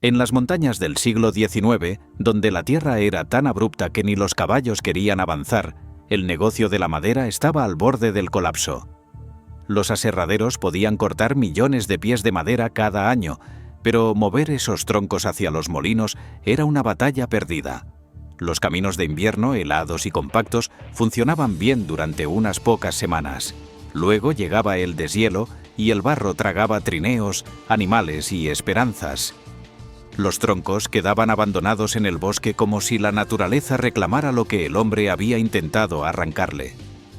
En las montañas del siglo XIX, donde la tierra era tan abrupta que ni los caballos querían avanzar, el negocio de la madera estaba al borde del colapso. Los aserraderos podían cortar millones de pies de madera cada año, pero mover esos troncos hacia los molinos era una batalla perdida. Los caminos de invierno, helados y compactos, funcionaban bien durante unas pocas semanas. Luego llegaba el deshielo y el barro tragaba trineos, animales y esperanzas. Los troncos quedaban abandonados en el bosque como si la naturaleza reclamara lo que el hombre había intentado arrancarle.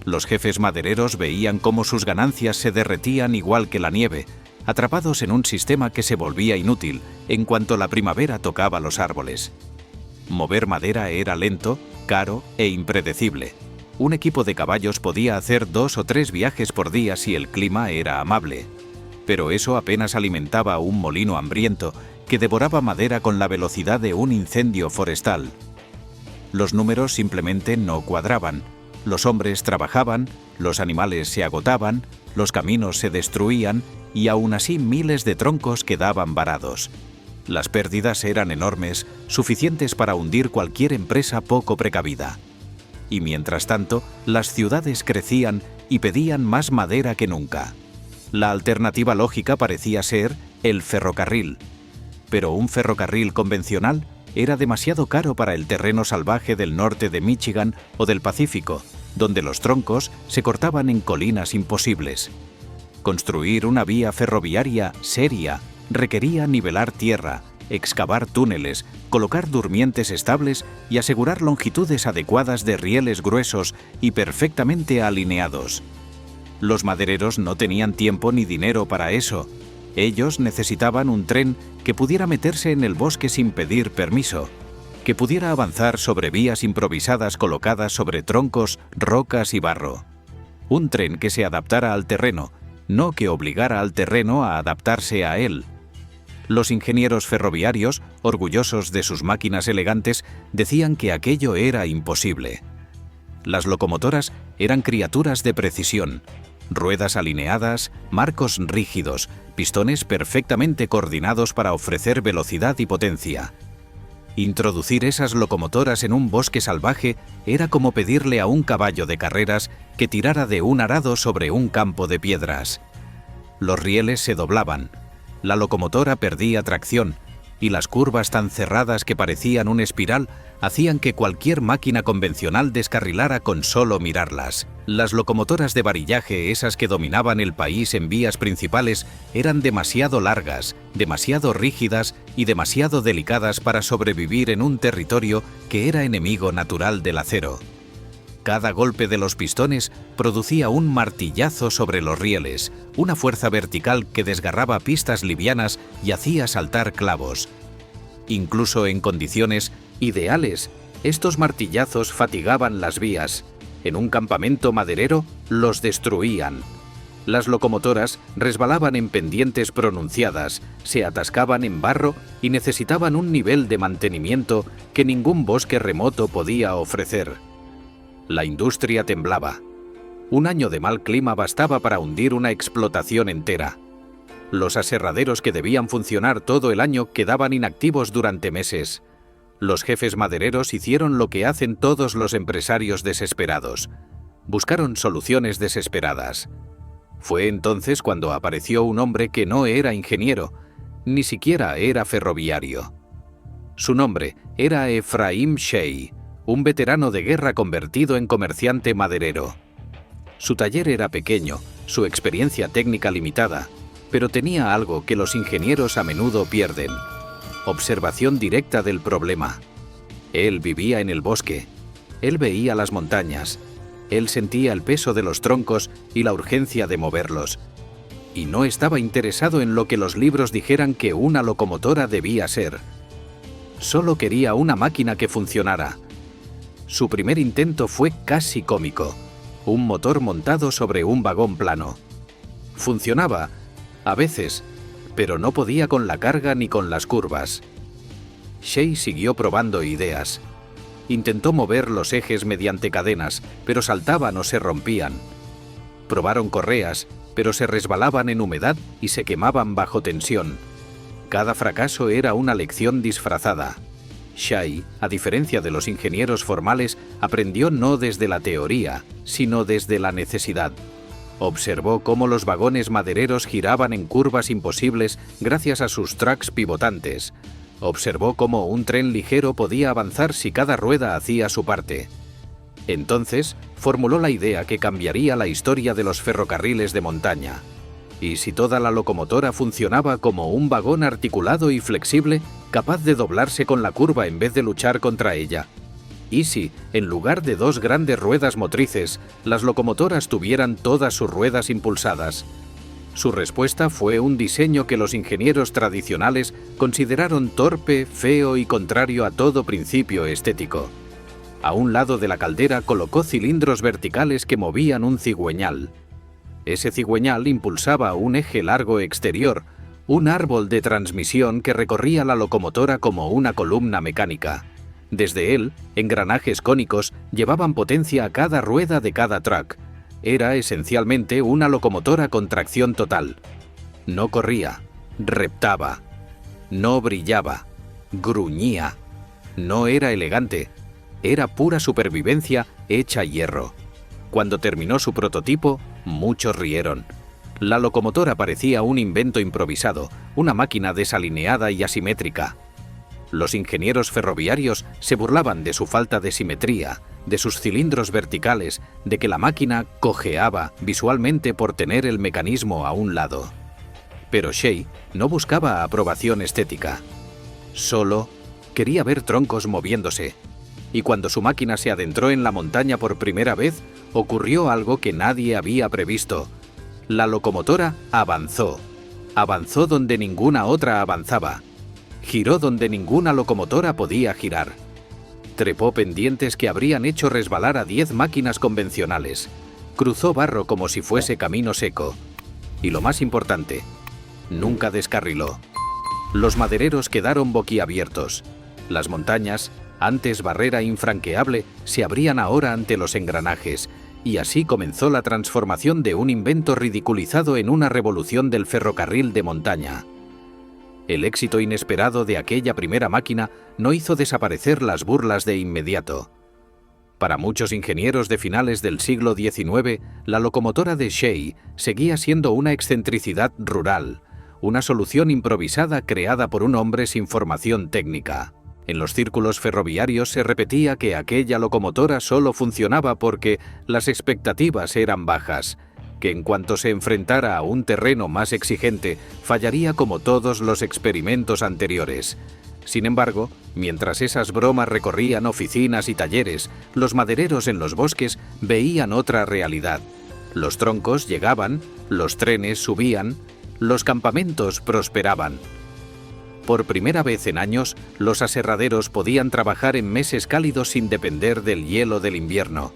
Los jefes madereros veían cómo sus ganancias se derretían igual que la nieve, atrapados en un sistema que se volvía inútil en cuanto la primavera tocaba los árboles. Mover madera era lento, caro e impredecible. Un equipo de caballos podía hacer 2 o 3 viajes por día si el clima era amable. Pero eso apenas alimentaba un molino hambriento que devoraba madera con la velocidad de un incendio forestal. Los números simplemente no cuadraban. Los hombres trabajaban, los animales se agotaban, los caminos se destruían y aún así miles de troncos quedaban varados. Las pérdidas eran enormes, suficientes para hundir cualquier empresa poco precavida. Y mientras tanto, las ciudades crecían y pedían más madera que nunca. La alternativa lógica parecía ser el ferrocarril. Pero un ferrocarril convencional era demasiado caro para el terreno salvaje del norte de Michigan o del Pacífico, donde los troncos se cortaban en colinas imposibles. Construir una vía ferroviaria seria requería nivelar tierra, excavar túneles, colocar durmientes estables y asegurar longitudes adecuadas de rieles gruesos y perfectamente alineados. Los madereros no tenían tiempo ni dinero para eso. Ellos necesitaban un tren que pudiera meterse en el bosque sin pedir permiso, que pudiera avanzar sobre vías improvisadas colocadas sobre troncos, rocas y barro. Un tren que se adaptara al terreno, no que obligara al terreno a adaptarse a él. Los ingenieros ferroviarios, orgullosos de sus máquinas elegantes, decían que aquello era imposible. Las locomotoras eran criaturas de precisión. Ruedas alineadas, marcos rígidos, pistones perfectamente coordinados para ofrecer velocidad y potencia. Introducir esas locomotoras en un bosque salvaje era como pedirle a un caballo de carreras que tirara de un arado sobre un campo de piedras. Los rieles se doblaban, la locomotora perdía tracción, y las curvas tan cerradas que parecían una espiral hacían que cualquier máquina convencional descarrilara con solo mirarlas. Las locomotoras de varillaje, esas que dominaban el país en vías principales, eran demasiado largas, demasiado rígidas y demasiado delicadas para sobrevivir en un territorio que era enemigo natural del acero. Cada golpe de los pistones producía un martillazo sobre los rieles, una fuerza vertical que desgarraba pistas livianas y hacía saltar clavos. Incluso en condiciones ideales, estos martillazos fatigaban las vías. En un campamento maderero, los destruían. Las locomotoras resbalaban en pendientes pronunciadas, se atascaban en barro y necesitaban un nivel de mantenimiento que ningún bosque remoto podía ofrecer. La industria temblaba. Un año de mal clima bastaba para hundir una explotación entera. Los aserraderos que debían funcionar todo el año quedaban inactivos durante meses. Los jefes madereros hicieron lo que hacen todos los empresarios desesperados. Buscaron soluciones desesperadas. Fue entonces cuando apareció un hombre que no era ingeniero, ni siquiera era ferroviario. Su nombre era Ephraim Shea, un veterano de guerra convertido en comerciante maderero. Su taller era pequeño, su experiencia técnica limitada, pero tenía algo que los ingenieros a menudo pierden: observación directa del problema. Él vivía en el bosque, él veía las montañas, él sentía el peso de los troncos y la urgencia de moverlos, y no estaba interesado en lo que los libros dijeran que una locomotora debía ser. Solo quería una máquina que funcionara. Su primer intento fue casi cómico: un motor montado sobre un vagón plano. Funcionaba, a veces, pero no podía con la carga ni con las curvas. Shea siguió probando ideas. Intentó mover los ejes mediante cadenas, pero saltaban o se rompían. Probaron correas, pero se resbalaban en humedad y se quemaban bajo tensión. Cada fracaso era una lección disfrazada. Shay, a diferencia de los ingenieros formales, aprendió no desde la teoría, sino desde la necesidad. Observó cómo los vagones madereros giraban en curvas imposibles gracias a sus tracks pivotantes. Observó cómo un tren ligero podía avanzar si cada rueda hacía su parte. Entonces, formuló la idea que cambiaría la historia de los ferrocarriles de montaña. ¿Y si toda la locomotora funcionaba como un vagón articulado y flexible, capaz de doblarse con la curva en vez de luchar contra ella? ¿Y si, en lugar de dos grandes ruedas motrices, las locomotoras tuvieran todas sus ruedas impulsadas? Su respuesta fue un diseño que los ingenieros tradicionales consideraron torpe, feo y contrario a todo principio estético. A un lado de la caldera colocó cilindros verticales que movían un cigüeñal. Ese cigüeñal impulsaba un eje largo exterior, un árbol de transmisión que recorría la locomotora como una columna mecánica. Desde él, engranajes cónicos llevaban potencia a cada rueda de cada track. Era esencialmente una locomotora con tracción total. No corría, reptaba. No brillaba, gruñía. No era elegante, era pura supervivencia hecha hierro. Cuando terminó su prototipo, muchos rieron. La locomotora parecía un invento improvisado, una máquina desalineada y asimétrica. Los ingenieros ferroviarios se burlaban de su falta de simetría, de sus cilindros verticales, de que la máquina cojeaba visualmente por tener el mecanismo a un lado. Pero Shay no buscaba aprobación estética. Solo quería ver troncos moviéndose. Y cuando su máquina se adentró en la montaña por primera vez, ocurrió algo que nadie había previsto. La locomotora avanzó. Avanzó donde ninguna otra avanzaba. Giró donde ninguna locomotora podía girar. Trepó pendientes que habrían hecho resbalar a 10 máquinas convencionales. Cruzó barro como si fuese camino seco. Y lo más importante, nunca descarriló. Los madereros quedaron boquiabiertos. Las montañas, antes barrera infranqueable, se abrían ahora ante los engranajes, y así comenzó la transformación de un invento ridiculizado en una revolución del ferrocarril de montaña. El éxito inesperado de aquella primera máquina no hizo desaparecer las burlas de inmediato. Para muchos ingenieros de finales del siglo XIX, la locomotora de Shay seguía siendo una excentricidad rural, una solución improvisada creada por un hombre sin formación técnica. En los círculos ferroviarios se repetía que aquella locomotora solo funcionaba porque las expectativas eran bajas, que en cuanto se enfrentara a un terreno más exigente, fallaría como todos los experimentos anteriores. Sin embargo, mientras esas bromas recorrían oficinas y talleres, los madereros en los bosques veían otra realidad. Los troncos llegaban, los trenes subían, los campamentos prosperaban. Por primera vez en años, los aserraderos podían trabajar en meses cálidos sin depender del hielo del invierno.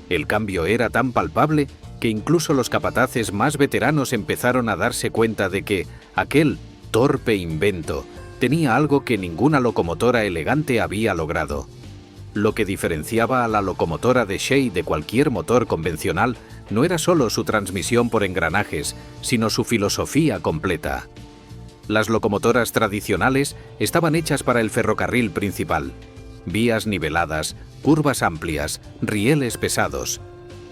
El cambio era tan palpable que incluso los capataces más veteranos empezaron a darse cuenta de que aquel torpe invento tenía algo que ninguna locomotora elegante había logrado. Lo que diferenciaba a la locomotora de Shay de cualquier motor convencional no era solo su transmisión por engranajes, sino su filosofía completa. Las locomotoras tradicionales estaban hechas para el ferrocarril principal. Vías niveladas, curvas amplias, rieles pesados.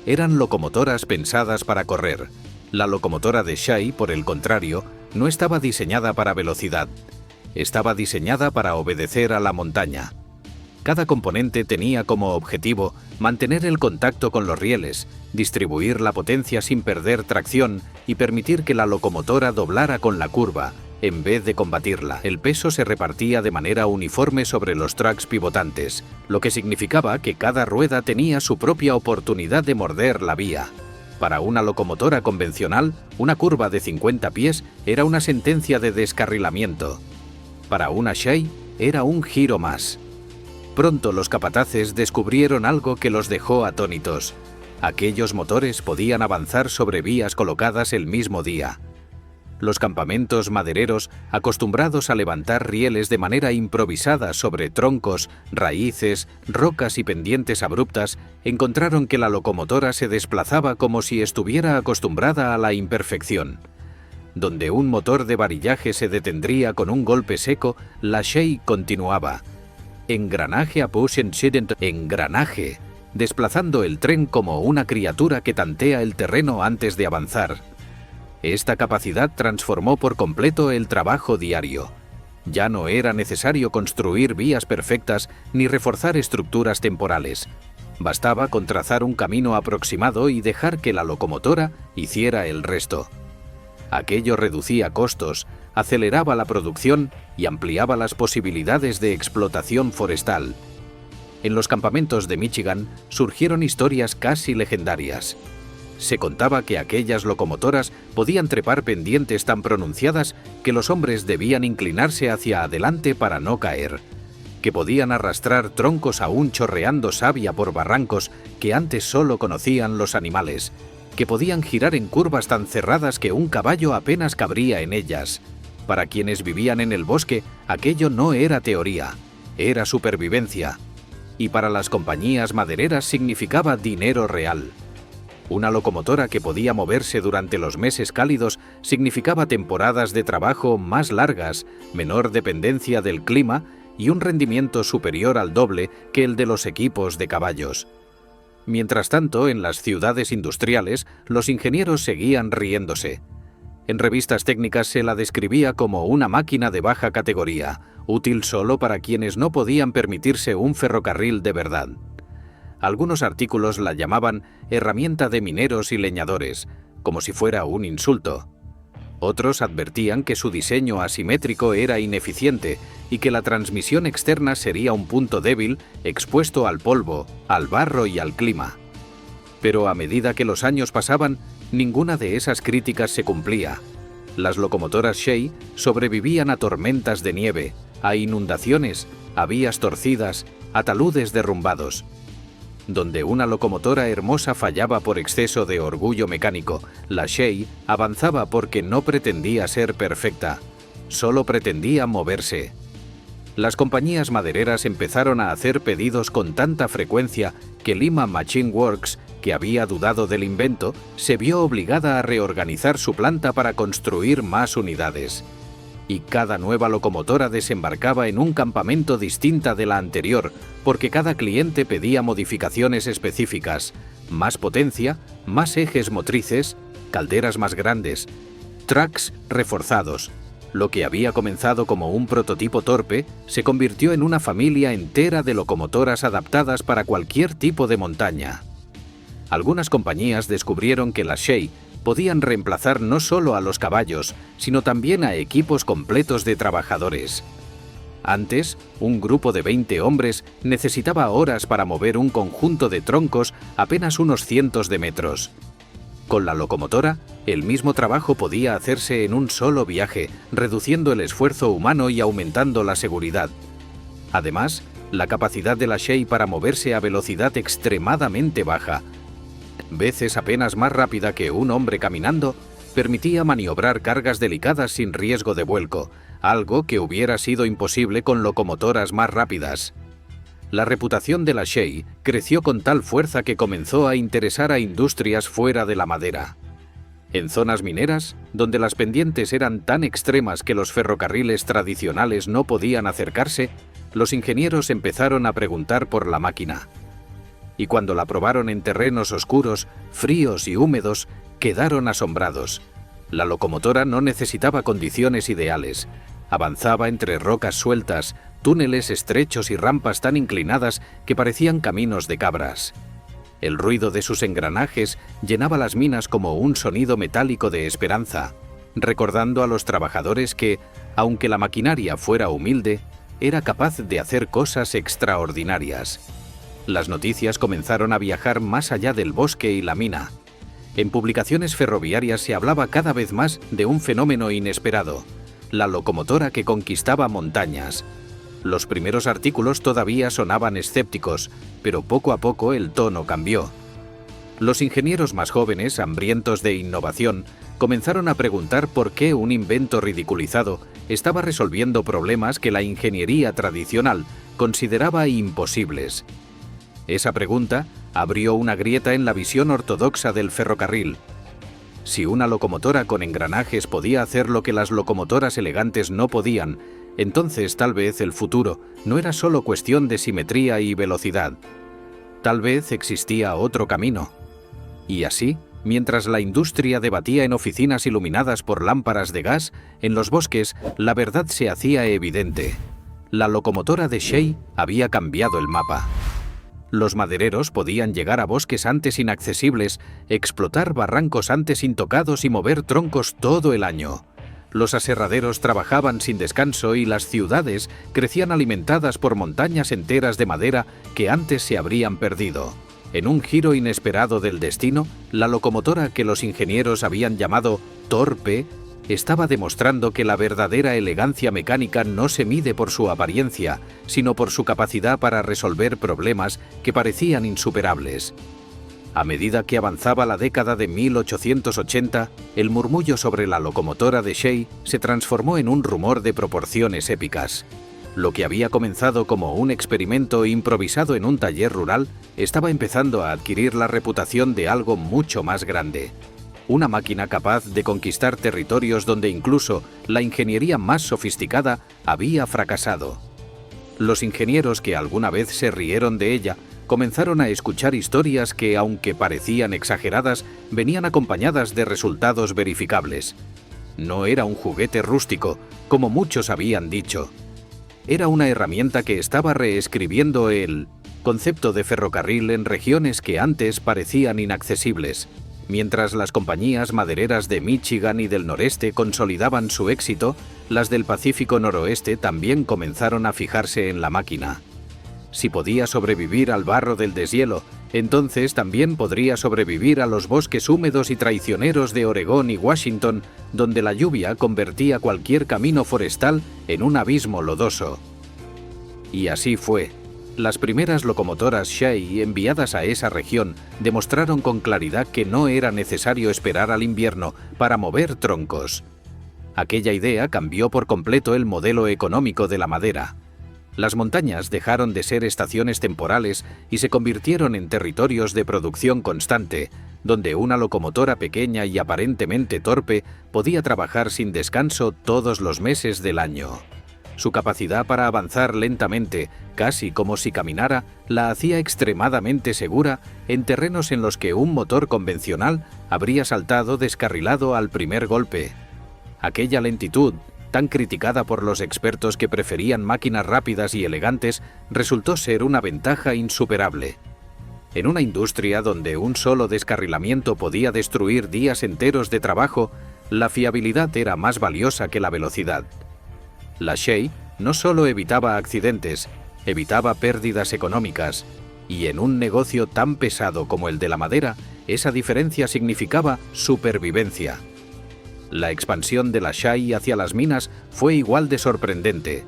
Eran locomotoras pensadas para correr. La locomotora de Shay, por el contrario, no estaba diseñada para velocidad. Estaba diseñada para obedecer a la montaña. Cada componente tenía como objetivo mantener el contacto con los rieles, distribuir la potencia sin perder tracción y permitir que la locomotora doblara con la curva, en vez de combatirla. El peso se repartía de manera uniforme sobre los tracks pivotantes, lo que significaba que cada rueda tenía su propia oportunidad de morder la vía. Para una locomotora convencional, una curva de 50 pies era una sentencia de descarrilamiento. Para una Shay, era un giro más. Pronto los capataces descubrieron algo que los dejó atónitos. Aquellos motores podían avanzar sobre vías colocadas el mismo día. Los campamentos madereros, acostumbrados a levantar rieles de manera improvisada sobre troncos, raíces, rocas y pendientes abruptas, encontraron que la locomotora se desplazaba como si estuviera acostumbrada a la imperfección. donde un motor de varillaje se detendría con un golpe seco, la Shea continuaba. Engranaje a push and shit, engranaje, desplazando el tren como una criatura que tantea el terreno antes de avanzar. Esta capacidad transformó por completo el trabajo diario. Ya no era necesario construir vías perfectas ni reforzar estructuras temporales. Bastaba con trazar un camino aproximado y dejar que la locomotora hiciera el resto. Aquello reducía costos, aceleraba la producción y ampliaba las posibilidades de explotación forestal. En los campamentos de Michigan surgieron historias casi legendarias. Se contaba que aquellas locomotoras podían trepar pendientes tan pronunciadas que los hombres debían inclinarse hacia adelante para no caer, que podían arrastrar troncos aún chorreando savia por barrancos que antes solo conocían los animales, que podían girar en curvas tan cerradas que un caballo apenas cabría en ellas. Para quienes vivían en el bosque, aquello no era teoría, era supervivencia. Y para las compañías madereras significaba dinero real. Una locomotora que podía moverse durante los meses cálidos significaba temporadas de trabajo más largas, menor dependencia del clima y un rendimiento superior al doble que el de los equipos de caballos. Mientras tanto, en las ciudades industriales, los ingenieros seguían riéndose. En revistas técnicas se la describía como una máquina de baja categoría, útil solo para quienes no podían permitirse un ferrocarril de verdad. Algunos artículos la llamaban herramienta de mineros y leñadores, como si fuera un insulto. Otros advertían que su diseño asimétrico era ineficiente y que la transmisión externa sería un punto débil expuesto al polvo, al barro y al clima. Pero a medida que los años pasaban, ninguna de esas críticas se cumplía. Las locomotoras Shea sobrevivían a tormentas de nieve, a inundaciones, a vías torcidas, a taludes derrumbados. Donde una locomotora hermosa fallaba por exceso de orgullo mecánico, la Shea avanzaba porque no pretendía ser perfecta, solo pretendía moverse. Las compañías madereras empezaron a hacer pedidos con tanta frecuencia que Lima Machine Works, que había dudado del invento, se vio obligada a reorganizar su planta para construir más unidades. Y cada nueva locomotora desembarcaba en un campamento distinta de la anterior, porque cada cliente pedía modificaciones específicas, más potencia, más ejes motrices, calderas más grandes, tracks reforzados. Lo que había comenzado como un prototipo torpe se convirtió en una familia entera de locomotoras adaptadas para cualquier tipo de montaña. Algunas compañías descubrieron que las Shea podían reemplazar no solo a los caballos, sino también a equipos completos de trabajadores. Antes, un grupo de 20 hombres necesitaba horas para mover un conjunto de troncos apenas unos cientos de metros. Con la locomotora, el mismo trabajo podía hacerse en un solo viaje, reduciendo el esfuerzo humano y aumentando la seguridad. Además, la capacidad de la Shea para moverse a velocidad extremadamente baja, veces apenas más rápida que un hombre caminando, permitía maniobrar cargas delicadas sin riesgo de vuelco, algo que hubiera sido imposible con locomotoras más rápidas. La reputación de la Shea creció con tal fuerza que comenzó a interesar a industrias fuera de la madera. En zonas mineras, donde las pendientes eran tan extremas que los ferrocarriles tradicionales no podían acercarse, los ingenieros empezaron a preguntar por la máquina. Y cuando la probaron en terrenos oscuros, fríos y húmedos, quedaron asombrados. La locomotora no necesitaba condiciones ideales. Avanzaba entre rocas sueltas, túneles estrechos y rampas tan inclinadas que parecían caminos de cabras. El ruido de sus engranajes llenaba las minas como un sonido metálico de esperanza, recordando a los trabajadores que, aunque la maquinaria fuera humilde, era capaz de hacer cosas extraordinarias. Las noticias comenzaron a viajar más allá del bosque y la mina. En publicaciones ferroviarias se hablaba cada vez más de un fenómeno inesperado, la locomotora que conquistaba montañas. Los primeros artículos todavía sonaban escépticos, pero poco a poco el tono cambió. Los ingenieros más jóvenes, hambrientos de innovación, comenzaron a preguntar por qué un invento ridiculizado estaba resolviendo problemas que la ingeniería tradicional consideraba imposibles. Esa pregunta abrió una grieta en la visión ortodoxa del ferrocarril. Si una locomotora con engranajes podía hacer lo que las locomotoras elegantes no podían, entonces tal vez el futuro no era solo cuestión de simetría y velocidad. Tal vez existía otro camino. Y así, mientras la industria debatía en oficinas iluminadas por lámparas de gas, en los bosques la verdad se hacía evidente. La locomotora de Shea había cambiado el mapa. Los madereros podían llegar a bosques antes inaccesibles, explotar barrancos antes intocados y mover troncos todo el año. Los aserraderos trabajaban sin descanso y las ciudades crecían alimentadas por montañas enteras de madera que antes se habrían perdido. En un giro inesperado del destino, la locomotora que los ingenieros habían llamado torpe estaba demostrando que la verdadera elegancia mecánica no se mide por su apariencia, sino por su capacidad para resolver problemas que parecían insuperables. A medida que avanzaba la década de 1880, el murmullo sobre la locomotora de Shea se transformó en un rumor de proporciones épicas. Lo que había comenzado como un experimento improvisado en un taller rural estaba empezando a adquirir la reputación de algo mucho más grande. Una máquina capaz de conquistar territorios donde incluso la ingeniería más sofisticada había fracasado. Los ingenieros que alguna vez se rieron de ella comenzaron a escuchar historias que, aunque parecían exageradas, venían acompañadas de resultados verificables. No era un juguete rústico, como muchos habían dicho. Era una herramienta que estaba reescribiendo el concepto de ferrocarril en regiones que antes parecían inaccesibles. Mientras las compañías madereras de Michigan y del noreste consolidaban su éxito, las del Pacífico noroeste también comenzaron a fijarse en la máquina. Si podía sobrevivir al barro del deshielo, entonces también podría sobrevivir a los bosques húmedos y traicioneros de Oregón y Washington, donde la lluvia convertía cualquier camino forestal en un abismo lodoso. Y así fue. Las primeras locomotoras Shea enviadas a esa región demostraron con claridad que no era necesario esperar al invierno para mover troncos. Aquella idea cambió por completo el modelo económico de la madera. Las montañas dejaron de ser estaciones temporales y se convirtieron en territorios de producción constante, donde una locomotora pequeña y aparentemente torpe podía trabajar sin descanso todos los meses del año. Su capacidad para avanzar lentamente, casi como si caminara, la hacía extremadamente segura en terrenos en los que un motor convencional habría saltado descarrilado al primer golpe. Aquella lentitud, tan criticada por los expertos que preferían máquinas rápidas y elegantes, resultó ser una ventaja insuperable. En una industria donde un solo descarrilamiento podía destruir días enteros de trabajo, la fiabilidad era más valiosa que la velocidad. La Shea no solo evitaba accidentes, evitaba pérdidas económicas, y en un negocio tan pesado como el de la madera, esa diferencia significaba supervivencia. La expansión de la Shea hacia las minas fue igual de sorprendente.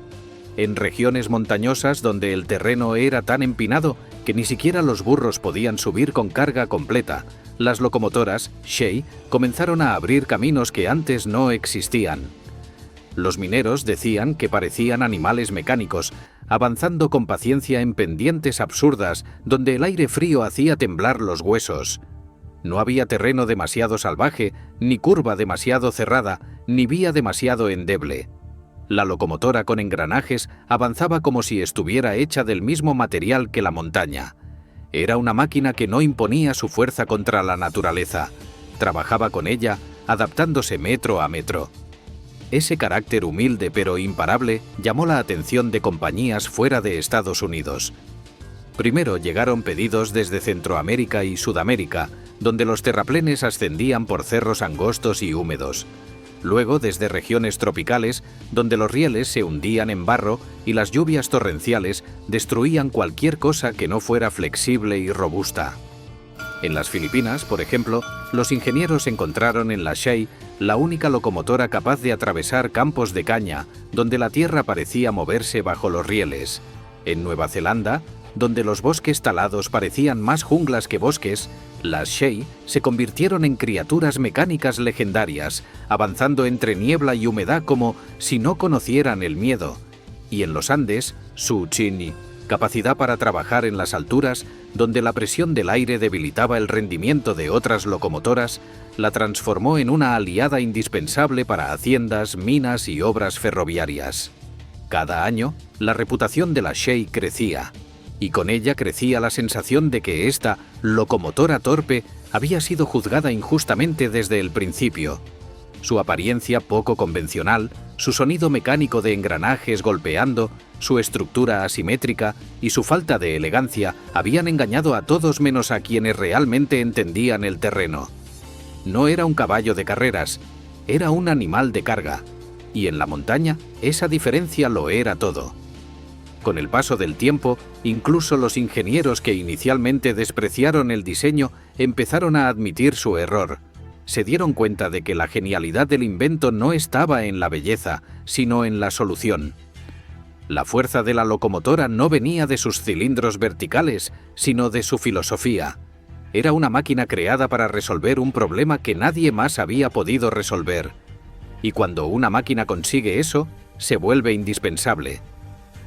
En regiones montañosas donde el terreno era tan empinado que ni siquiera los burros podían subir con carga completa, las locomotoras Shea comenzaron a abrir caminos que antes no existían. Los mineros decían que parecían animales mecánicos, avanzando con paciencia en pendientes absurdas donde el aire frío hacía temblar los huesos. No había terreno demasiado salvaje, ni curva demasiado cerrada, ni vía demasiado endeble. La locomotora con engranajes avanzaba como si estuviera hecha del mismo material que la montaña. Era una máquina que no imponía su fuerza contra la naturaleza. Trabajaba con ella, adaptándose metro a metro. Ese carácter humilde pero imparable llamó la atención de compañías fuera de Estados Unidos. Primero llegaron pedidos desde Centroamérica y Sudamérica, donde los terraplenes ascendían por cerros angostos y húmedos. Luego desde regiones tropicales, donde los rieles se hundían en barro y las lluvias torrenciales destruían cualquier cosa que no fuera flexible y robusta. En las Filipinas, por ejemplo, los ingenieros encontraron en la Shea la única locomotora capaz de atravesar campos de caña, donde la tierra parecía moverse bajo los rieles. En Nueva Zelanda, donde los bosques talados parecían más junglas que bosques, las Shea se convirtieron en criaturas mecánicas legendarias, avanzando entre niebla y humedad como si no conocieran el miedo. Y en los Andes, su Chin capacidad para trabajar en las alturas, donde la presión del aire debilitaba el rendimiento de otras locomotoras, la transformó en una aliada indispensable para haciendas, minas y obras ferroviarias. Cada año, la reputación de la Shay crecía, y con ella crecía la sensación de que esta locomotora torpe había sido juzgada injustamente desde el principio. Su apariencia poco convencional, su sonido mecánico de engranajes golpeando, su estructura asimétrica y su falta de elegancia habían engañado a todos menos a quienes realmente entendían el terreno. No era un caballo de carreras, era un animal de carga, y en la montaña esa diferencia lo era todo. Con el paso del tiempo, incluso los ingenieros que inicialmente despreciaron el diseño empezaron a admitir su error. Se dieron cuenta de que la genialidad del invento no estaba en la belleza, sino en la solución. La fuerza de la locomotora no venía de sus cilindros verticales, sino de su filosofía. Era una máquina creada para resolver un problema que nadie más había podido resolver. Y cuando una máquina consigue eso, se vuelve indispensable.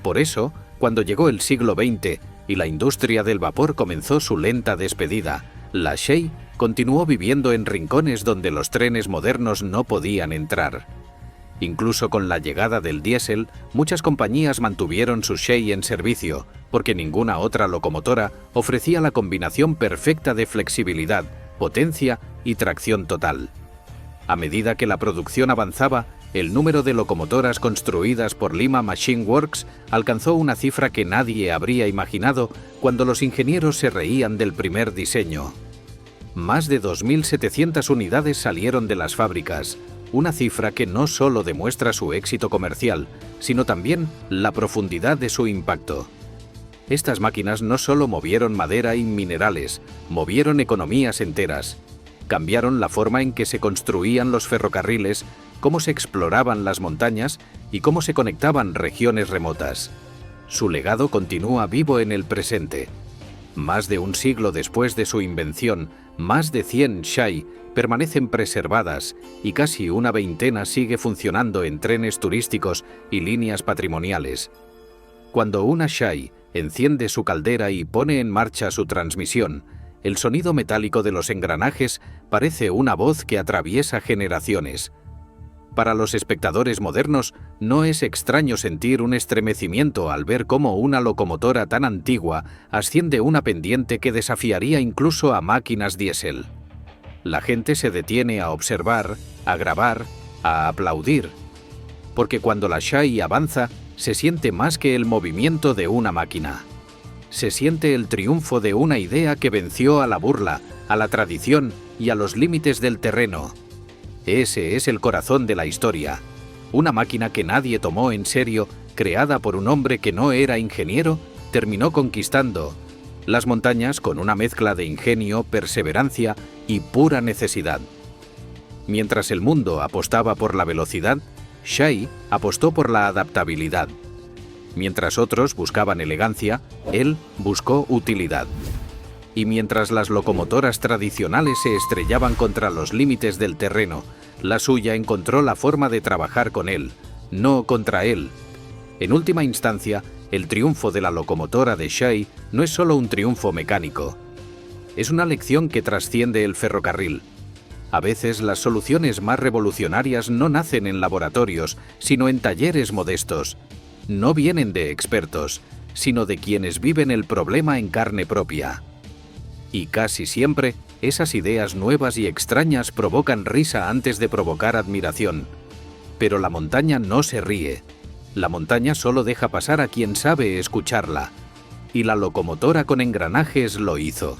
Por eso, cuando llegó el siglo XX y la industria del vapor comenzó su lenta despedida, la Shay continuó viviendo en rincones donde los trenes modernos no podían entrar. Incluso con la llegada del diésel, muchas compañías mantuvieron su Shay en servicio, porque ninguna otra locomotora ofrecía la combinación perfecta de flexibilidad, potencia y tracción total. A medida que la producción avanzaba, el número de locomotoras construidas por Lima Machine Works alcanzó una cifra que nadie habría imaginado cuando los ingenieros se reían del primer diseño. Más de 2.700 unidades salieron de las fábricas, una cifra que no solo demuestra su éxito comercial, sino también la profundidad de su impacto. Estas máquinas no solo movieron madera y minerales, movieron economías enteras. Cambiaron la forma en que se construían los ferrocarriles, cómo se exploraban las montañas y cómo se conectaban regiones remotas. Su legado continúa vivo en el presente. Más de un siglo después de su invención, más de 100 Shay permanecen preservadas y casi una veintena sigue funcionando en trenes turísticos y líneas patrimoniales. Cuando una Shay enciende su caldera y pone en marcha su transmisión, el sonido metálico de los engranajes parece una voz que atraviesa generaciones. Para los espectadores modernos, no es extraño sentir un estremecimiento al ver cómo una locomotora tan antigua asciende una pendiente que desafiaría incluso a máquinas diésel. La gente se detiene a observar, a grabar, a aplaudir, porque cuando la Shay avanza, se siente más que el movimiento de una máquina. Se siente el triunfo de una idea que venció a la burla, a la tradición y a los límites del terreno. Ese es el corazón de la historia. Una máquina que nadie tomó en serio, creada por un hombre que no era ingeniero, terminó conquistando las montañas con una mezcla de ingenio, perseverancia y pura necesidad. Mientras el mundo apostaba por la velocidad, Shay apostó por la adaptabilidad. Mientras otros buscaban elegancia, él buscó utilidad. Y mientras las locomotoras tradicionales se estrellaban contra los límites del terreno, la suya encontró la forma de trabajar con él, no contra él. En última instancia, el triunfo de la locomotora de Shay no es solo un triunfo mecánico. Es una lección que trasciende el ferrocarril. A veces las soluciones más revolucionarias no nacen en laboratorios, sino en talleres modestos. No vienen de expertos, sino de quienes viven el problema en carne propia. Y casi siempre, esas ideas nuevas y extrañas provocan risa antes de provocar admiración. Pero la montaña no se ríe. La montaña solo deja pasar a quien sabe escucharla. Y la locomotora con engranajes lo hizo.